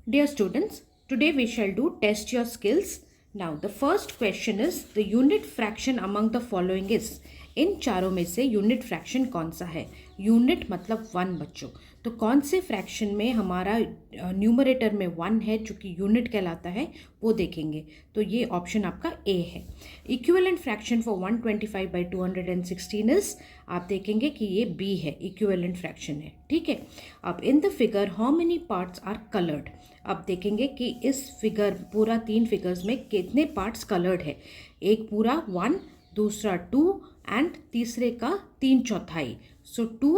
Dear students, today we shall do test your skills. Now the first question is the unit fraction among the following is. इन चारों में से unit fraction कौन सा है? Unit मतलब one बच्चों, तो कौन से फ्रैक्शन में हमारा न्यूमरेटर में वन है जो कि यूनिट कहलाता है वो देखेंगे. तो ये ऑप्शन आपका ए है. इक्विवेलेंट फ्रैक्शन फॉर 125/216 इज, आप देखेंगे कि ये बी है, इक्विवेलेंट फ्रैक्शन है. ठीक है. अब in the figure how many parts are coloured. अब देखेंगे कि इस फिगर पूरा 3 फिगर्स में कितने पार्ट्स कलर्ड है. एक पूरा 1, दूसरा 2 एंड तीसरे का 3/4. सो 2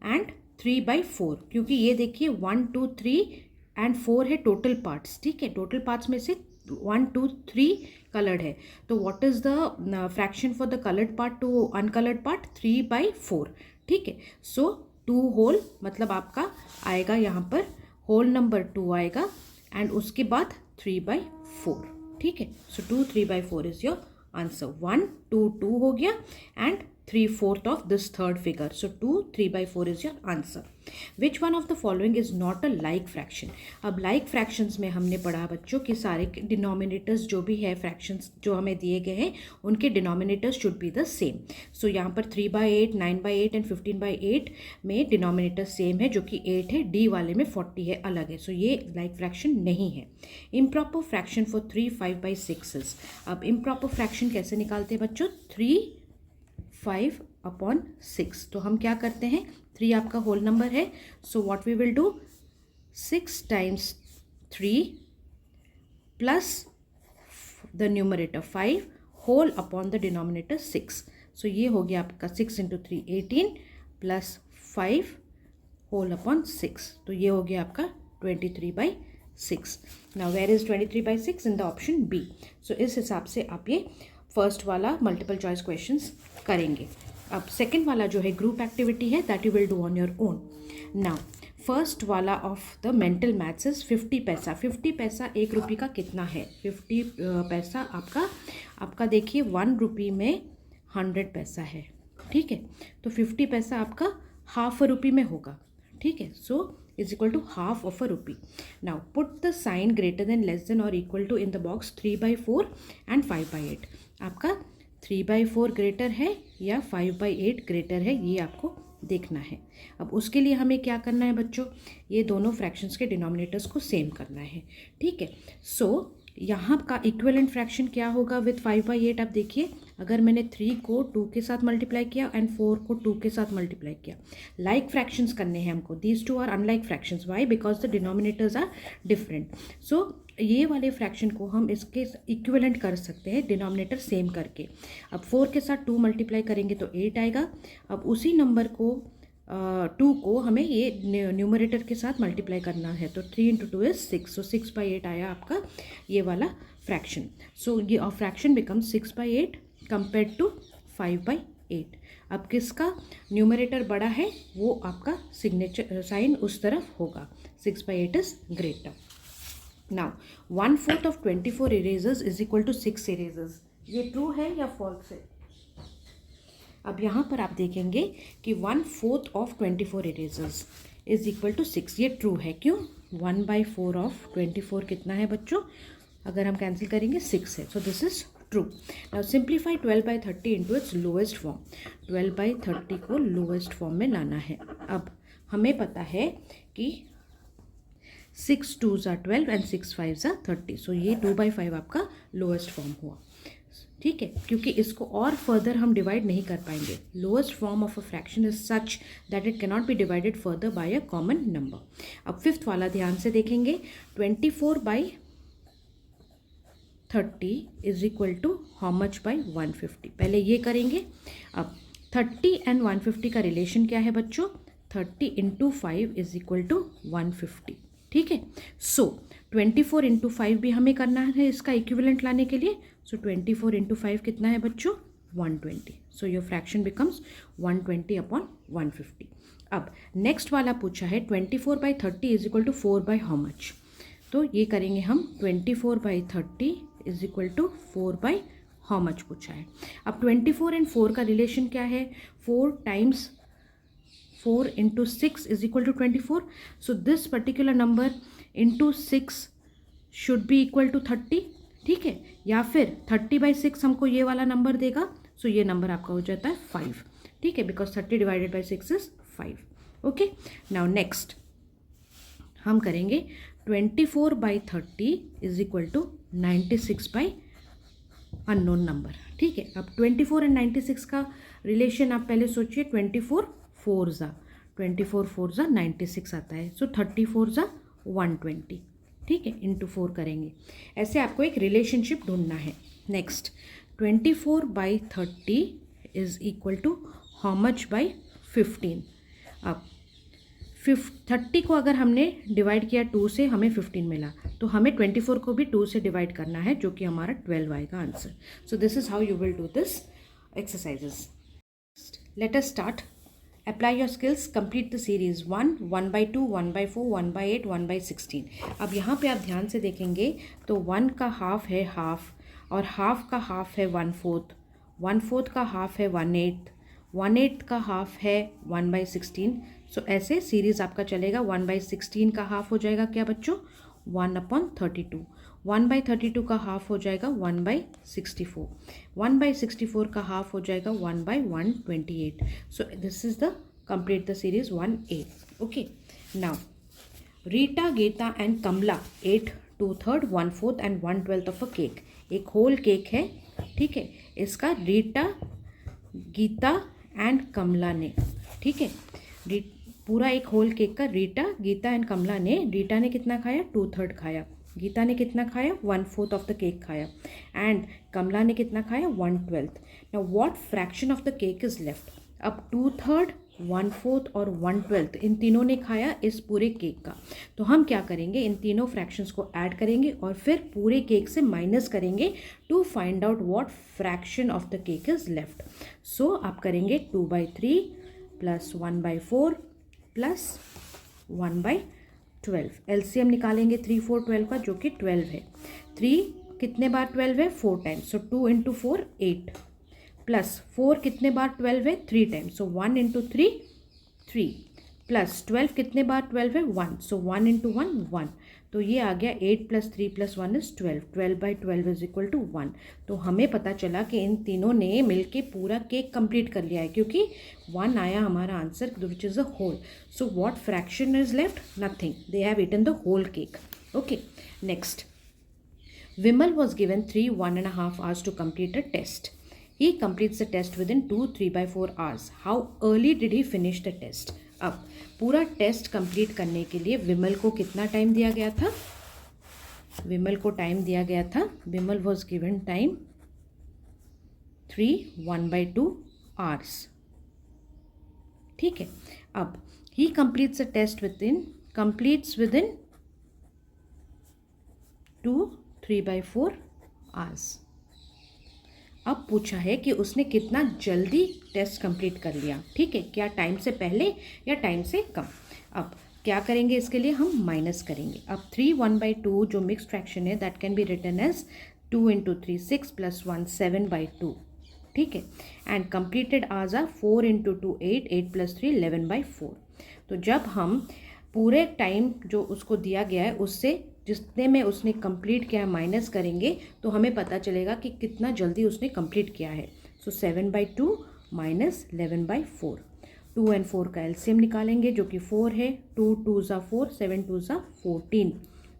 एंड 3/4, क्योंकि ये देखिए 1, 2, 3 एंड 4 है टोटल पार्ट्स. ठीक है. टोटल पार्ट्स में से 1, 2, 3 कलर्ड है. तो what is the fraction for the coloured part two uncoloured part? 3/4. ठीक है. सो 2 होल मतलब आपका आएगा यहाँ पर होल नंबर 2 आएगा एंड उसके बाद 3/4. ठीक है. सो 2, 3/4 इज योर आंसर. 1, 2, 2 हो गया and 3/4 of this third figure. So 2, 3/4 is your answer. Which one of the following is not a like fraction. अब लाइक फ्रैक्शंस में हमने पढ़ा बच्चों कि सारे डिनोमिनेटर्स जो भी है फ्रैक्शंस जो हमें दिए गए हैं उनके denominators should be the same. So यहाँ पर 3/8, 9/8 एंड 15/8 में डिनोमिनेटर सेम है जो कि 8 है. डी वाले में 40 है, अलग है. सो ये लाइक फ्रैक्शन नहीं है. Improper fraction for 3, 5/6 is. अब इम्प्रॉपर फ्रैक्शन कैसे निकालते हैं बच्चों? 3, 5/6. तो हम क्या करते हैं, 3 आपका होल नंबर है. So what we will do, 6 times 3 plus the numerator 5 whole upon the denominator 6. So ये हो गया आपका 6 × 3 18 प्लस 5 होल अपॉन 6. तो ये हो गया आपका 23/6. Now where is 23/6? In the option B. So इस हिसाब से आप ये फर्स्ट वाला मल्टीपल चॉइस क्वेश्चंस करेंगे. अब सेकंड वाला जो है ग्रुप एक्टिविटी है, that you will do on your own. Now first वाला of the mental maths is 50 paisa. 50 पैसा 1 रुपये का कितना है? 50 पैसा आपका देखिए 1 रुपये में 100 पैसा है. ठीक है. तो 50 पैसा आपका हाफ अ रुपये में होगा. ठीक है. सो is equal to half of a rupee. Now put the sign greater than, less than or equal to in the box 3/4 and 5/8. आपका 3/4 ग्रेटर है या 5/8 ग्रेटर है, ये आपको देखना है. अब उसके लिए हमें क्या करना है बच्चों, ये दोनों फ्रैक्शंस के डिनोमिनेटर्स को सेम करना है. ठीक है. सो यहाँ का इक्विवेलेंट फ्रैक्शन क्या होगा विथ 5/8? आप देखिए, अगर मैंने 3 को 2 के साथ मल्टीप्लाई किया एंड 4 को 2 के साथ मल्टीप्लाई किया, लाइक फ्रैक्शंस करने हैं हमको. These two are unlike fractions. Why? Because the denominators are different. So ये वाले फ्रैक्शन को हम इसके इक्विवेलेंट कर सकते हैं डिनोमिनेटर सेम करके. अब 4 के साथ 2 मल्टीप्लाई करेंगे तो 8 आएगा. अब उसी नंबर को 2 को हमें ये न्यूमरेटर के साथ मल्टीप्लाई करना है. तो 3 × 2 इज 6. सो 6/8 आया आपका ये वाला फ्रैक्शन. सो ये फ्रैक्शन बिकम 6/8 कंपेयर टू 5/8. अब किसका न्यूमरेटर बड़ा है वो आपका सिग्नेचर साइन उस तरफ होगा. 6/8 is greater. Now 1/4 of 24 erasers is equal to 6 erasers. ये ट्रू है या फॉल्स है? अब यहाँ पर आप देखेंगे कि 1/4 of 24 erasers is equal to 6. ये ट्रू है. क्यों? 1/4 ऑफ 24 कितना है बच्चों? अगर हम कैंसिल करेंगे 6 है. So this is true. Now simplify 12/30 into its lowest form. 12/30 को लोएस्ट फॉर्म में लाना है. अब हमें पता है कि 6 2s are 12 and 6 5s are 30. सो ये 2/5 आपका लोएस्ट फॉर्म हुआ. ठीक है. क्योंकि इसको और फर्दर हम डिवाइड नहीं कर पाएंगे. Lowest form of a fraction is such that it cannot be divided further by a common number. अब फिफ्थ वाला ध्यान से देखेंगे. 24/30 is equal to how much by 150. पहले ये करेंगे. अब 30 एंड 150 का रिलेशन क्या है बच्चों? 30 × 5 इज इक्वल टू 150. ठीक है. सो 24 × 5 भी हमें करना है इसका इक्विवेलेंट लाने के लिए. सो 24 × 5 कितना है बच्चों? 120. So your fraction becomes 120/150. अब नेक्स्ट वाला पूछा है 24/30 is equal to 4 how much. तो ये करेंगे हम. 24/30 is equal to 4 how much पूछा है. अब 24 एंड 4 का रिलेशन क्या है? 4 times 4 × 6 is equal to 24. So this particular number into 6 should be equal to 30, ठीक है, या फिर 30/6 हमको ये वाला नंबर देगा, सो ये नंबर आपका हो जाता है 5, ठीक है, because 30 divided by 6 is 5. Okay, now next हम करेंगे 24/30 is equal to 96 unknown number, ठीक है. अब 24 एंड 96 का रिलेशन आप पहले सोचिए. 24 4 ज़ा 96 आता है, सो 34 ज़ा 120, ठीक है, इंटू 4 करेंगे. ऐसे आपको एक रिलेशनशिप ढूंढना है. Next 24/30 is equal to how much by 15. अब 30 को अगर हमने डिवाइड किया 2 से, हमें 15 मिला, तो हमें 24 को भी 2 से डिवाइड करना है, जो कि हमारा 12 आएगा answer. So this is how you will do this exercises. Let us start. Apply your skills. Complete the series 1, 1/2, 1/4, 1/8, 1/16. अब यहाँ पे आप ध्यान से देखेंगे तो 1 का हाफ है हाफ, और हाफ का हाफ है 1/4, 1/4 का हाफ है 1/8, 1/8 का हाफ है 1/16. सो ऐसे सीरीज आपका चलेगा. 1/16 का हाफ हो जाएगा क्या बच्चों? 1/32. 1/32 का हाफ हो जाएगा 1/64. 1/64 का हाफ हो जाएगा 1/128. So this is the complete the series 1A. Okay, now Rita, Gita and Kamala ate 2/3, 1/4 and 1/12 of a cake. एक होल केक है, ठीक है, इसका रीटा, गीता एंड कमला ने, ठीक है, पूरा एक होल केक का रीटा, गीता एंड कमला ने. रीटा ने कितना खाया? 2/3 खाया. गीता ने कितना खाया? 1/4 ऑफ द केक खाया. एंड कमला ने कितना खाया? 1/12. Now what fraction of the cake is left? अब 2/3, 1/4 और 1/12 इन तीनों ने खाया इस पूरे केक का. तो हम क्या करेंगे? इन तीनों फ्रैक्शंस को ऐड करेंगे और फिर पूरे केक से माइनस करेंगे to find out what fraction of the cake is left. So आप करेंगे 2/3 प्लस 1/4 प्लस 1/12. एलसीएम निकालेंगे 3, 4, 12 का, जो कि 12 है. 3 कितने बार 12 है? 4 टाइम्स. सो 2 × 4 8, प्लस 4 कितने बार 12 है? 3 टाइम्स. सो 1 × 3 3, प्लस 12 कितने बार 12 है? 1. सो 1 × 1 1. तो ये आ गया 8 + 3 + 1 इज 12. 12/12 is equal to 1. तो हमें पता चला कि इन तीनों ने मिलके पूरा केक कंप्लीट कर लिया है, क्योंकि 1 आया हमारा answer, which is a whole. So what fraction is left? Nothing. They have eaten the whole cake. Okay, next. Vimal was given 1.5 hours to complete a test. He completes the test within 3/4 hours. How early did he finish the test? अब पूरा test complete करने के लिए विमल को कितना time दिया गया था? विमल को टाइम दिया गया था, विमल वॉज गिवन टाइम 1/2 hours. ठीक है. अब ही completes the test completes within 3/4 hours. अब पूछा है कि उसने कितना जल्दी टेस्ट कंप्लीट कर लिया, ठीक है, क्या टाइम से पहले या टाइम से कम. अब क्या करेंगे? इसके लिए हम माइनस करेंगे. अब 3 1/2 जो मिक्स्ड फ्रैक्शन है, that can be written as 2 × 3 6 + 1 7/2, ठीक है. And completed hours are 4 × 2 8, 8 + 3 11/4. तो जब हम पूरे टाइम जो उसको दिया गया है उससे जितने में उसने कंप्लीट किया है माइनस करेंगे, तो हमें पता चलेगा कि कितना जल्दी उसने कंप्लीट किया है. सो 7/2 माइनस 11/4. 2 और 4 का एलसीएम निकालेंगे, जो कि 4 है. 2 2 ज़ा 4, 7 2 ज़ा 14,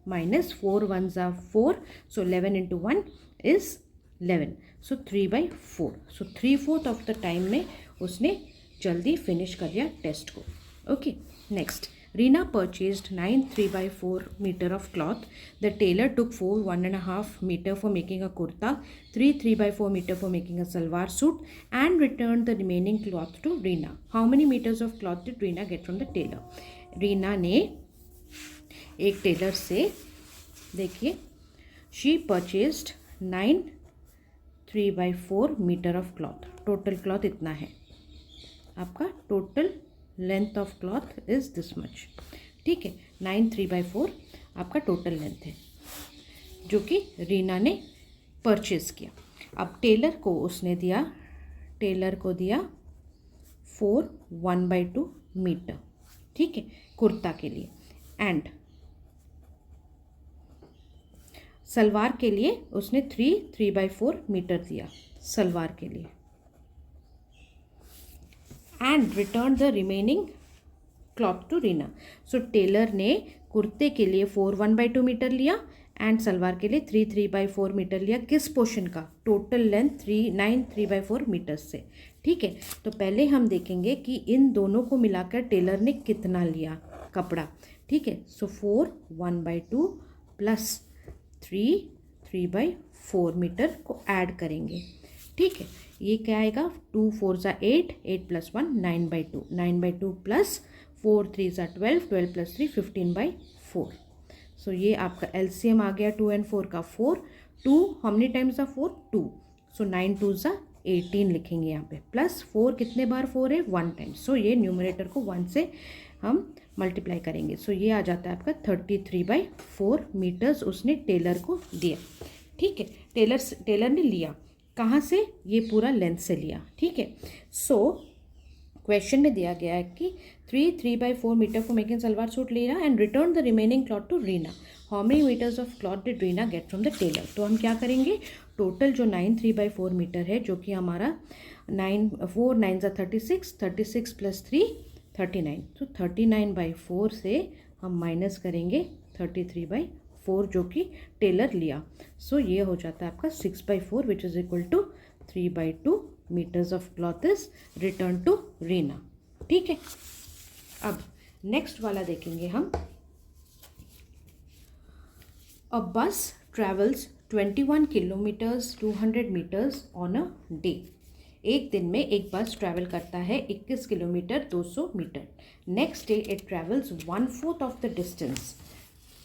माइनस 4 1 ज़ा 4. सो 11 × 1 is 11. So 3/4. So 3/4 of the time में उसने जल्दी फिनिश कर लिया टेस्ट को. Okay, next. Reena purchased 9 3/4 meter of cloth. The tailor took 4 1.5 meter for making a kurta, 3 3/4 meter for making a salwar suit, and returned the remaining cloth to Reena. How many meters of cloth did Reena get from the tailor? Reena ने एक Taylor से, देखिए, she purchased 9 3/4 meter of cloth. Total cloth इतना है. आपका total length of cloth is this much, ठीक है. 9 3/4 आपका टोटल लेंथ है, जो कि रीना ने परचेज किया. अब टेलर को उसने दिया, टेलर को दिया 4 1/2 मीटर, ठीक है, कुर्ता के लिए. एंड सलवार के लिए उसने 3/4 मीटर दिया सलवार के लिए, and return the remaining cloth to Reena. So tailor ने कुर्ते के लिए 4 1/2 मीटर लिया एंड सलवार के लिए 3/4 मीटर लिया। किस पोर्शन का? टोटल लेंथ 9 3/4 मीटर से। ठीक है, तो पहले हम देखेंगे कि इन दोनों को मिलाकर टेलर ने कितना लिया कपड़ा। ठीक है, सो 4 1/2 प्लस 3/4 मीटर को ऐड करेंगे। ठीक है, ये क्या आएगा? 2 4 ज़ा 8, 8 + 1 9/2, 9/2 प्लस 4 3 ज़ा 12, 12 + 3 15/4। सो ये आपका एलसीएम आ गया 2 and 4 का 4। 2 हाउ मेनी टाइम्स द 4? 2। सो 9 2 ज़ा 18 लिखेंगे यहाँ पे, प्लस 4 कितने बार 4 है? 1 टाइम। सो ये न्यूमरेटर को 1 से हम मल्टीप्लाई करेंगे। सो ये आ जाता है आपका 33/4 मीटर्स उसने टेलर को दिया। ठीक है, टेलर ने लिया कहाँ से? ये पूरा लेंथ से लिया। ठीक है, सो क्वेश्चन में दिया गया है कि 3/4 मीटर को मेकिंग सलवार सूट लिया and return the remaining cloth to Reena. How many metres of cloth did Reena get from the tailor? तो हम क्या करेंगे, टोटल जो 9 3/4 मीटर है, जो कि हमारा 4 9 ज़ा 36, 36 + 3 39। तो 39/4 से हम माइनस करेंगे 33/4 जो कि टेलर लिया। सो ये हो जाता है आपका 6/4 which is equal to 3/2 metres of cloth is return to Reena. ठीक है, अब नेक्स्ट वाला देखेंगे हम। A bus travels 21 kilometres 200 metres on a day. एक दिन में एक बस ट्रैवल करता है 21 kilometre 200 metre. Next day it travels 1/4 of the distance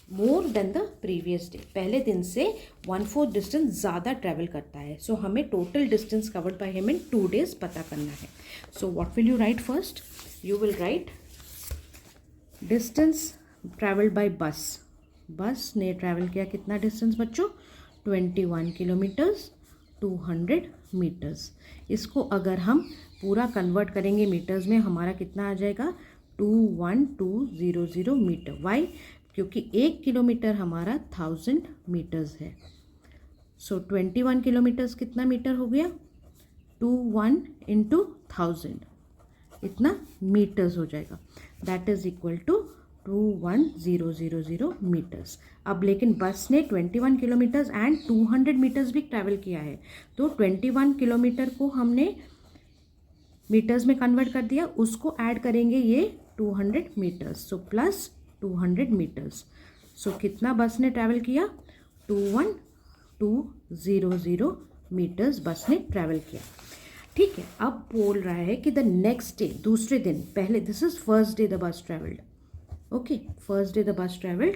more than the previous day. पहले दिन से 1/4 डिस्टेंस ज़्यादा ट्रैवल करता है। सो हमें total distance covered by him in 2 days पता करना है। So what will you right first? You will write distance travelled bye बस। बस ने ट्रैवल किया कितना डिस्टेंस बच्चों? 21 किलोमीटर्स 200 मीटर्स। इसको अगर हम पूरा कन्वर्ट करेंगे मीटर्स में, हमारा कितना आ जाएगा? 21200 मीटर। वाई? क्योंकि 1 किलोमीटर हमारा 1000 मीटर्स है। सो 21 किलोमीटर्स कितना मीटर हो गया? 21 × 1000 इतना मीटर्स हो जाएगा। That is equal to 21000 metres. अब लेकिन बस ने 21 किलोमीटर्स एंड 200 मीटर्स भी ट्रैवल किया है, तो 21 किलोमीटर को हमने मीटर्स में कन्वर्ट कर दिया, उसको ऐड करेंगे ये 200 metres. So plus 200 metres. So कितना बस ने ट्रैवल किया? 21200 मीटर्स बस ने ट्रैवल किया। ठीक है, अब बोल रहा है कि द नेक्स्ट डे, दूसरे दिन, पहले this is first day the bus travelled. Okay, first day the bus travelled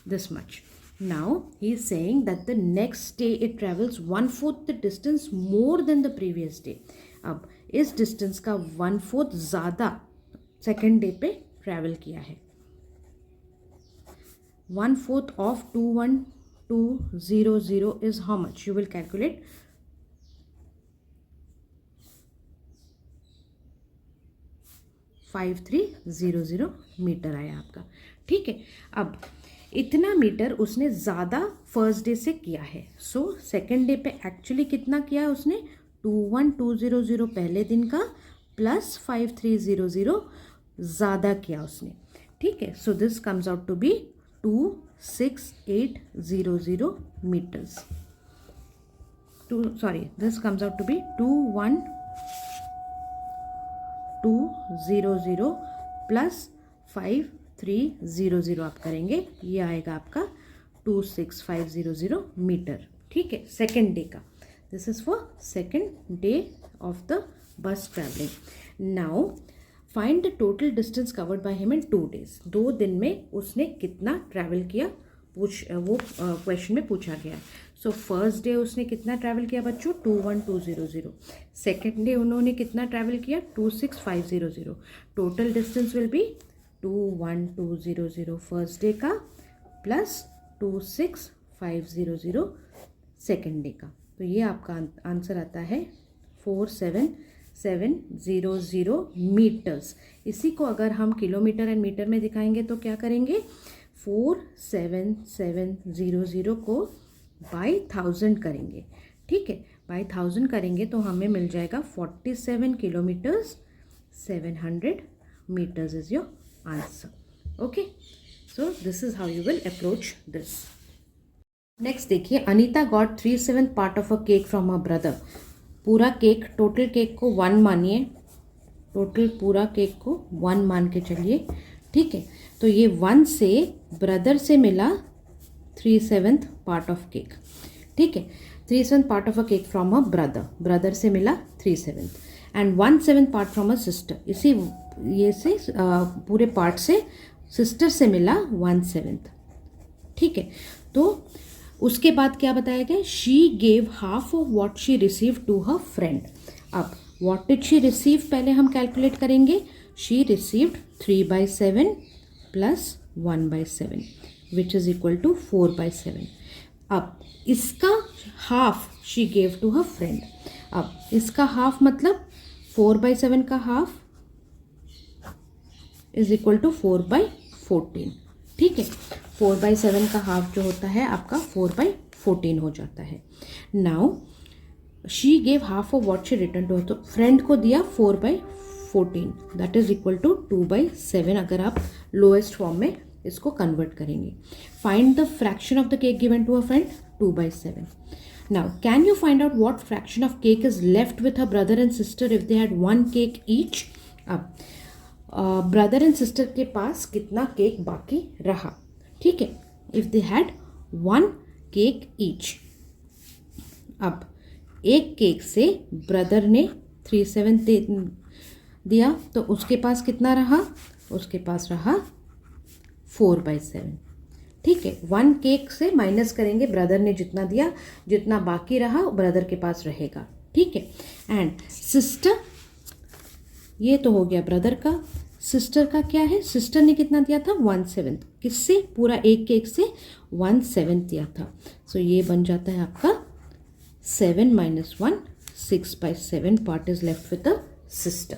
this much. Now he is saying that the next day it travels 1/4 the distance more than the previous day. अब इस distance का 1/4 ज़्यादा second day पे travel किया है। 1/4 of 21200 is how much? You will calculate 5300 metre आया आपका। ठीक है, अब इतना मीटर उसने ज़्यादा फर्स्ट डे से किया है। सो सेकेंड डे पे एक्चुअली कितना किया है उसने? 21200 पहले दिन का प्लस 5300 ज़्यादा किया उसने। ठीक है, so this comes out to be 26800 metres. This comes out to be 21200 plus 5300 आप करेंगे, ये आएगा आपका 26500 मीटर। ठीक है, सेकेंड डे का। This is for second day of the bus travelling. Now find the total distance covered by him in 2 days। 2 दिन में उसने कितना ट्रैवल किया, वो क्वेश्चन में पूछा गया। सो फर्स्ट डे उसने कितना ट्रैवल किया बच्चों? 21200। सेकेंड डे उन्होंने कितना ट्रैवल किया? 26500। Total distance will be 21200 first day का प्लस 26500 सेकेंड डे का। तो ये आपका आंसर आता है 47700 मीटर्स। इसी को अगर हम किलोमीटर एंड मीटर में दिखाएंगे तो क्या करेंगे? 47700 को बाई 1000 करेंगे, ठीक है, बाई 1000 करेंगे तो हमें मिल जाएगा 47 kilometres 700 meters is your answer. Okay, so this is how you will approach this. Next देखिए, Anita got 3/7 part of a cake from a brother. पूरा केक, टोटल केक को 1 मानिए, टोटल पूरा केक को 1 मान के चलिए, ठीक है. तो ये 1 से ब्रदर से मिला 3/7 पार्ट ऑफ केक, ठीक है. 3/7 part of a cake from a brother, brother से मिला 3/7 and 1/7 part from a sister. इसी ये से पूरे पार्ट से सिस्टर से मिला 1/7, ठीक है. तो उसके बाद क्या बताया गया, she gave half of what she receive to her friend. अब वॉट डिड शी रिसीव पहले हम कैलकुलेट करेंगे. She received 3/7 plus 1/7 which is equal to 4/7. अब इसका half she gave to her friend. अब इसका हाफ मतलब 4/7 का हाफ इज इक्वल टू 4/14, ठीक है. 4/7 का हाफ जो होता है आपका 4/14 हो जाता है. Now she gave half of what she return to, तो फ्रेंड को दिया 4/14 दैट इज इक्वल टू 2/7 अगर आप लोएस्ट फॉर्म में इसको कन्वर्ट करेंगे. Find the fraction of the cake given to a friend 2/7. Now, can you find out what fraction of cake is left with her brother and sister if they had 1 cake each? अब brother and sister के पास कितना cake बाकी रहा, ठीक है. If they had 1 cake each. अब एक cake से ब्रदर ने 3/7 दिया तो उसके पास कितना रहा, उसके पास रहा 4/7, ठीक है. 1 केक से माइनस करेंगे ब्रदर ने जितना दिया, जितना बाकी रहा ब्रदर के पास रहेगा, ठीक है. एंड सिस्टर, ये तो हो गया ब्रदर का. सिस्टर का क्या है, सिस्टर ने कितना दिया था 1/7, किससे, पूरा एक केक से 1/7 दिया था. सो ये बन जाता है आपका 7 - 1 6/7 part is left with the sister.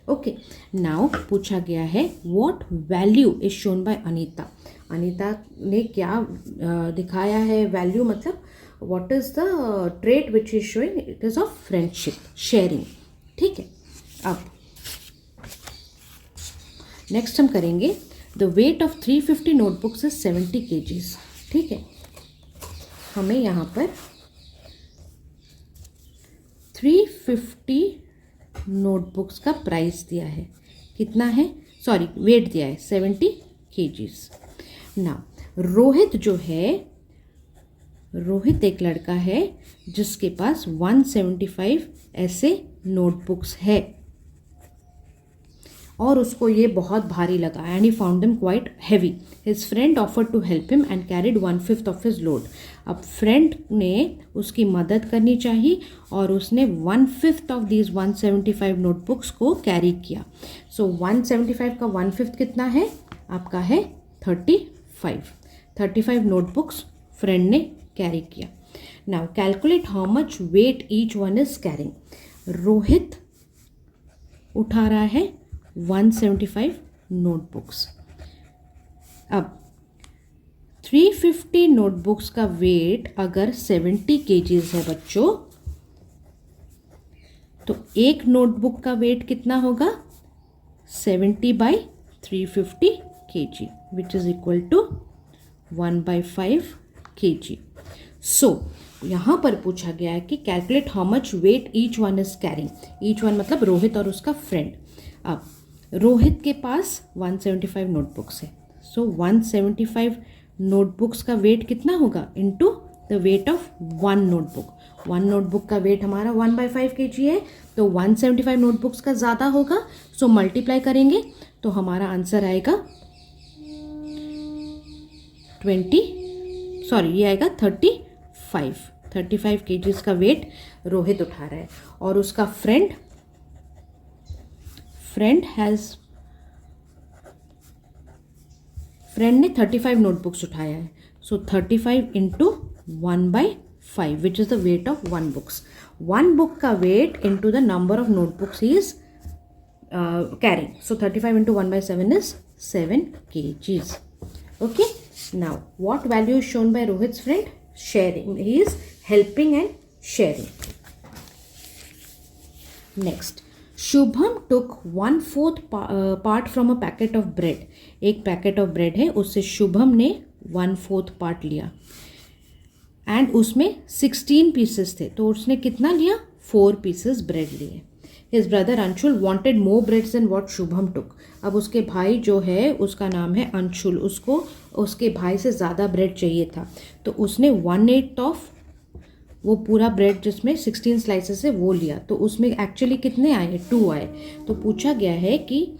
Okay, now पूछा गया है what value is shown bye Anita. Anita ने क्या दिखाया है वैल्यू, मतलब what is the trait which is showing, it is of friendship, sharing, ठीक है. अब नेक्स्ट हम करेंगे the weight of 350 notebooks is 70 kgs, ठीक है. हमें यहाँ पर 350 नोटबुक्स का प्राइस दिया है, कितना है, सॉरी वेट दिया है 70 kgs. ना रोहित जो है, रोहित एक लड़का है जिसके पास 175 ऐसे नोटबुक्स है और उसको ये बहुत भारी लगा and he found them quite heavy. His friend offered to help him and carried 1/5 of his load. अब फ्रेंड ने उसकी मदद करनी चाहिए और उसने 1/5 ऑफ दीज 175 नोटबुक्स को कैरी किया. सो 175 का 1/5 कितना है आपका है 35 नोटबुक्स फ्रेंड ने कैरी किया. Now calculate how much weight each one is carrying. Rohit उठा रहा है 175 नोटबुक्स. अब 350 नोटबुक्स का वेट अगर 70 kgs है बच्चों, तो एक नोटबुक का वेट कितना होगा 70/350 kg which is equal to 1/5 kg. So यहाँ पर पूछा गया है कि calculate how much weight each one is carrying. Each one मतलब रोहित और उसका फ्रेंड. अब रोहित के पास 175 नोटबुक्स है, सो 175 नोटबुक्स का वेट कितना होगा into the weight of 1 notebook. 1 notebook का वेट हमारा 1/5 kg है, तो 175 नोटबुक्स का ज़्यादा होगा, सो मल्टीप्लाई करेंगे तो हमारा आंसर आएगा 35 kgs का वेट रोहित उठा रहा है. और उसका फ्रेंड ने 35 नोटबुक्स उठाया है, so 35 × 1/5 which is the weight of 1 books. 1 book का weight into the number of notebooks is carrying, so 35 × 1/7 is 7 kgs. Okay, now what value is shown by Rohit's friend, sharing. He is helping and sharing. Next, Shubham took 1/4 part from a packet of bread. एक packet of bread है, उससे शुभम ने 1/4 part लिया and उसमें 16 pieces थे, तो उसने कितना लिया? 4 पीसेस ब्रेड लिए. His brother Anshul wanted more breads than what Shubham took. अब उसके भाई जो है उसका नाम है अंशुल, उसको उसके भाई से ज़्यादा ब्रेड चाहिए था, तो उसने 1/8 ऑफ वो पूरा ब्रेड जिसमें 16 स्लाइसेस है वो लिया. तो उसमें एक्चुअली कितने आए? 2 आए. तो पूछा गया है कि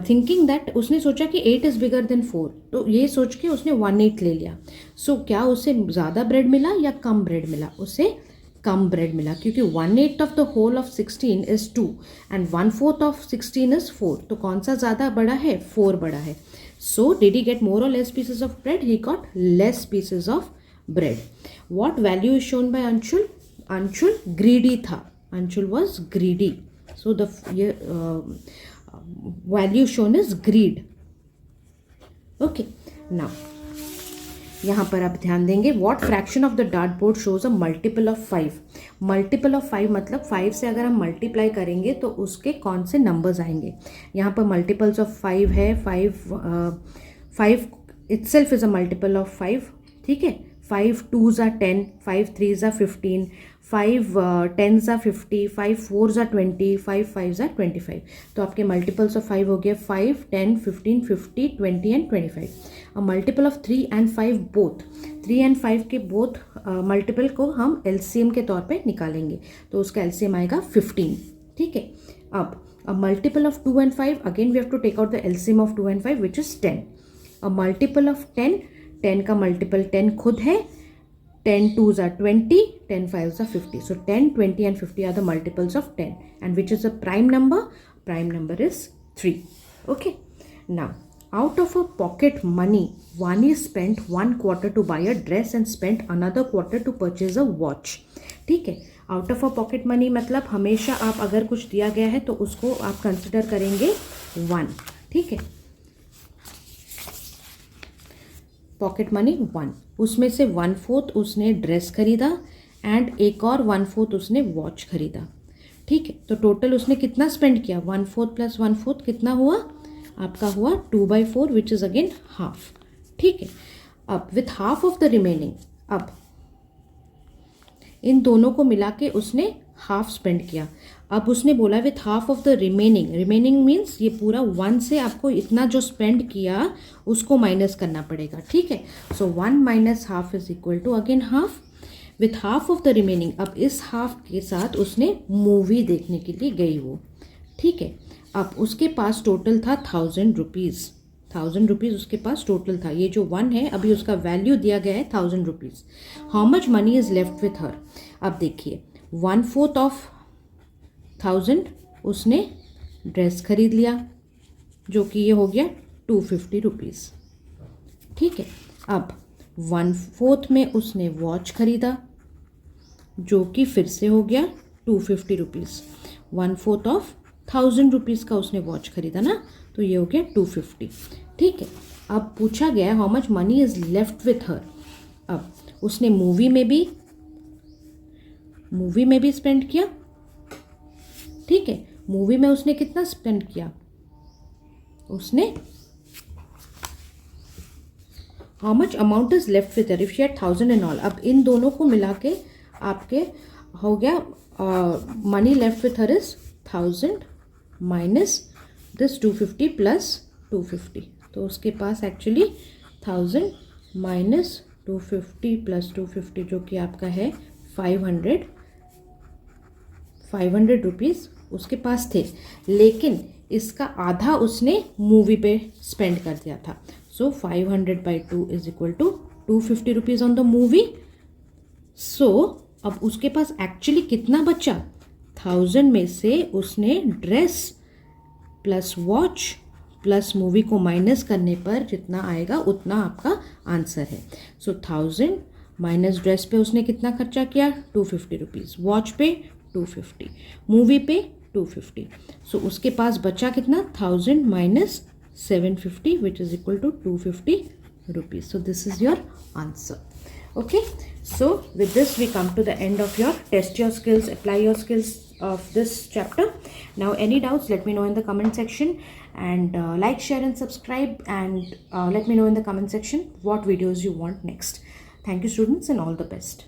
थिंकिंग दैट, उसने सोचा कि 8 इज़ बिगर देन 4, तो ये सोच के उसने 1/8 ले लिया. सो क्या उसे ज़्यादा ब्रेड मिला या कम ब्रेड मिला? उसे कम ब्रेड मिला, क्योंकि 1/8 of the whole of 16 is 2 and 1/4 of 16 is 4. तो कौन सा ज़्यादा बड़ा है? 4 बड़ा है. So did he get more और less pieces of bread? He got less pieces of bread. What value is shown by Anshul? Anshul greedy था. Anshul was greedy. So the value shown is greed. Okay, now यहाँ पर आप ध्यान देंगे, what fraction of the dart board shows a multiple of 5. Multiple of 5 मतलब 5 से अगर हम मल्टीप्लाई करेंगे तो उसके कौन से नंबर्स आएंगे. यहाँ पर मल्टीपल्स ऑफ 5 है. 5 itself is a multiple of 5. ठीक है. 5 2s are 10, 5 3s are 15, 5 10s are 50, 5 4s are 20, 5 5s are 25. तो आपके मल्टीपल्स ऑफ 5 हो गए 5 10 15 50 20 and 25. A multiple of 3 and 5 both, 3 and 5 के बोथ मल्टीपल को हम एलसीएम के तौर पे निकालेंगे, तो उसका एलसीएम आएगा 15. ठीक है. अब a multiple of 2 and 5, again we have to take out the LCM of 2 and 5 which is 10. A multiple of 10, 10 का मल्टीपल 10 खुद है. 10 2s are 20, 10 5s are 50. So 10, 20 and 50 are the multiples of 10. And which is a prime number? Prime number is 3. Okay. Now, out of a pocket money, Vani spent 1/4 to buy a dress and spent another quarter to purchase a watch. ठीक है. Out of a pocket money मतलब हमेशा आप अगर कुछ दिया गया है तो उसको आप कंसिडर करेंगे 1. ठीक है. पॉकेट मनी 1, उसमें से 1/4 उसने ड्रेस खरीदा एंड एक और 1/4 उसने वॉच खरीदा. ठीक है. तो टोटल उसने कितना स्पेंड किया? 1/4 प्लस 1/4 कितना हुआ? आपका हुआ 2/4 विच इज़ अगेन हाफ. ठीक है. अब with half of the remaining, अब इन दोनों को मिला के उसने हाफ स्पेंड किया. अब उसने बोला with half of the remaining. Remaining means ये पूरा 1 से आपको इतना जो स्पेंड किया उसको माइनस करना पड़ेगा. ठीक है. So 1 minus half is equal to again half. With half of the remaining, अब इस हाफ के साथ उसने मूवी देखने के लिए गई वो. ठीक है. अब उसके पास टोटल था 1000 रुपीज़. 1000 रुपीज़ उसके पास टोटल था. ये जो 1 है अभी उसका वैल्यू दिया गया है 1000 rupees. How much money is left with her? अब देखिए 1/4 ऑफ 1000 उसने ड्रेस खरीद लिया जो कि ये हो गया 250 रुपीज़. ठीक है. अब 1/4 में उसने वॉच खरीदा जो कि फिर से हो गया 250 रुपीज़. 1/4 ऑफ 1000 रुपीज़ का उसने वॉच खरीदा ना, तो ये हो गया 250. ठीक है. अब पूछा गया how much money is left with her. अब उसने मूवी में भी स्पेंड किया. ठीक है. मूवी में उसने कितना स्पेंड किया? उसने how much amount is left with her if she had 1000 and all. अब इन दोनों को मिला के आपके हो गया money left with her is 1000 minus this 250 plus 250. तो उसके पास एक्चुअली 1000 माइनस 250 प्लस 250 जो कि आपका है 500 रुपीज़ उसके पास थे, लेकिन इसका आधा उसने मूवी पे स्पेंड कर दिया था. So 500/2 is equal to 250 rupees on the movie. So अब उसके पास एक्चुअली कितना बचा? 1000 में से उसने dress plus watch plus movie को माइनस करने पर जितना आएगा उतना आपका आंसर है. सो 1000 माइनस ड्रेस पे उसने कितना खर्चा किया? 250 रुपीज़. वॉच पे 250, मूवी पे 250. सो उसके पास बचा कितना? 1000 minus 750 which is equal to 250 rupees. So this is your answer. Okay, so with this we come to the end of your test your skills, apply your skills of this chapter. Now any doubts, let me know in the comment section, and like, share and subscribe, and let me know in the comment section what videos you want next. Thank you students, and all the best.